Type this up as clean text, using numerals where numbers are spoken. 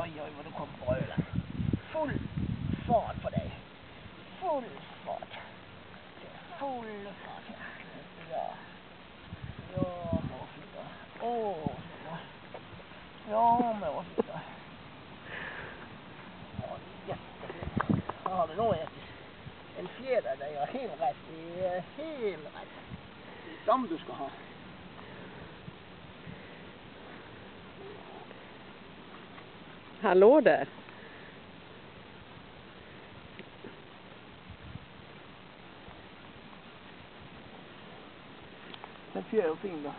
Oj, vad du kom bra över. Full fart på dig. Full fart. Full fart. Ja. Ja, må flytta. Åh, flytta. Ja, må flytta. Ja, jättefint. Här har du nog en fjäder där jag är helt rätt. Det är helt rätt. Det är dem du ska ha. Hallå där. Den fjärde fin då.